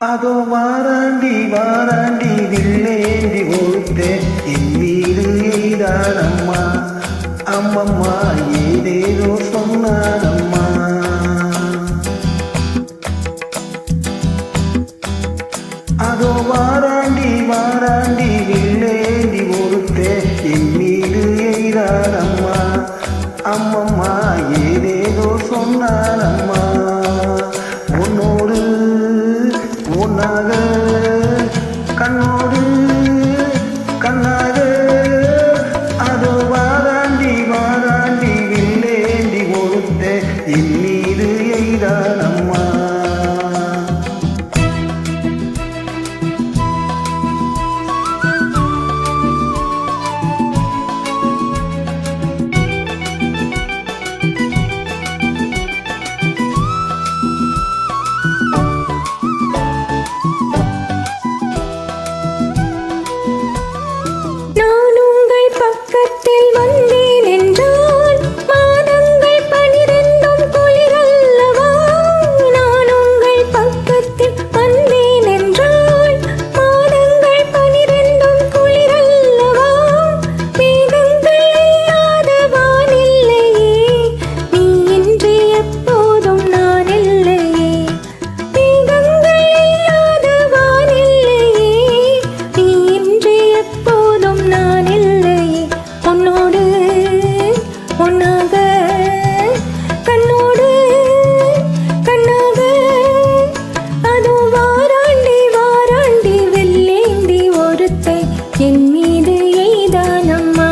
அதோ வாராண்டி வாராண்டி வில்லேந்தி ஒருத்தே என் வீடு எய்தானம்மா அம்மம்மா ஏதேதோ சொன்னானம்மா. அதோ வாராண்டி வாராண்டி வில்லேந்தி ஒருத்தே என் வீடு எய்தானம்மா அம்மம்மா ஏதேதோ சொன்னானம்மா. உன்னோடு உன்னாக கண்ணோடு கண்ணாக அதோ வாராண்டி வாராண்டி வில்லேந்தி ஒருத்த என் மீது எய்தானம்மா. பக்கத்தில் வந்தேன் என்றால் மாதங்கள் 12 குளிரல்லவா. நான் உங்கள் பக்கத்தில் வந்தேன் என்றால் மாதங்கள் 12 குளிரல்லவா. மேகங்கள் இல்லாத வானில்லையே, நீ இன்றி எப்போதும் நான் இல்லையே. மேகங்கள் இல்லாத வானில்லையே, நீ இன்றி எப்போதும் நான் இல்லை. உன்னோடு உன்னாக கண்ணோடு கண்ணாக அதோ வாராண்டி வாராண்டி வெள்ளேந்தி ஒருத்தை என் மீது எய்தானம்மா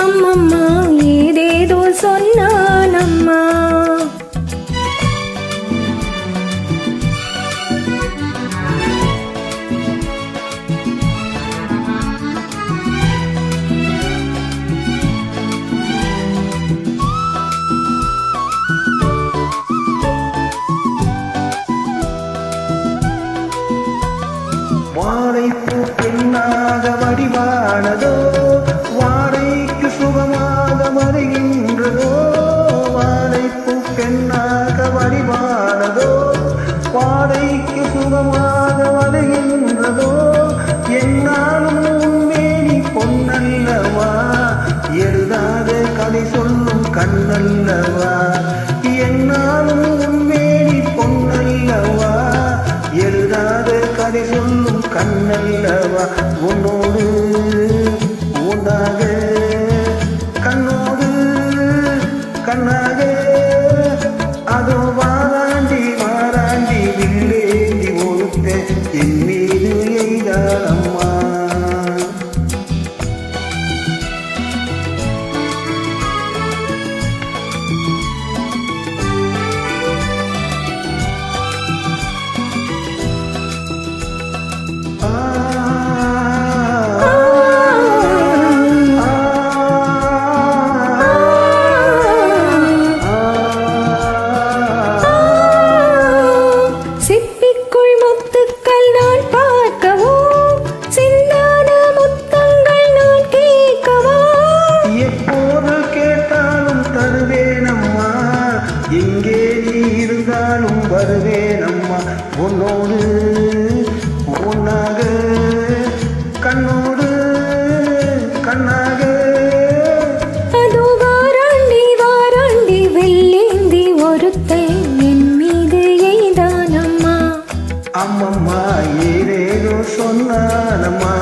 அம்மம்மா ஏதேதோ சொன்னானம்மா. வாழைப்பூ பெண்ணாக வடிவானதோ, வாழைக்கு சுகமாக வருகின்றதோ. வாழைப்பூ பெண்ணாக வடிவானதோ, வாழைக்கு சுகமாக வருகின்றதோ. என்னாலும் உண்மேனி பொன்னல்லவா, எழுதாத கதை சொல்லும் கண்ணல்லவா. என்னாலும் உண்மேனி பொன்னல்லவா, எழுதாத கதை சொல்லும் கண்ணல்லவா. உன்னோடு உன்னாக கண்ணோடு கண்ணாக அதோ வாராண்டி வாராண்டி வில்லேந்தி ஒருத்த என் மீது எய்தானம்மா. சிப்பிக்குள் முத்துக்கள் நான் பார்க்கவோ, சிந்தாத முத்தங்கள் நான் கேட்கவோ. எப்போது கேட்டாலும் தருவேனம்மா, எங்கே நீ இருந்தாலும் வருவேனம்மா. உன்னோடு உன்னாக கண்ணோடு கண்ணாக அதோ வாராண்டி வாராண்டி வெள்ளேந்தி ஒருத்தை என் மீது எய்தானம்மா அம்மம்மா ஏதேதோ சொன்னானம்மா.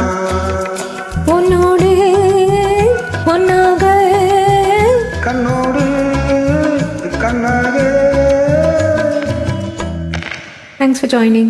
உன்னோடு ஒன்னாக கண்ணோடு கண்ணாக. Thanks for joining.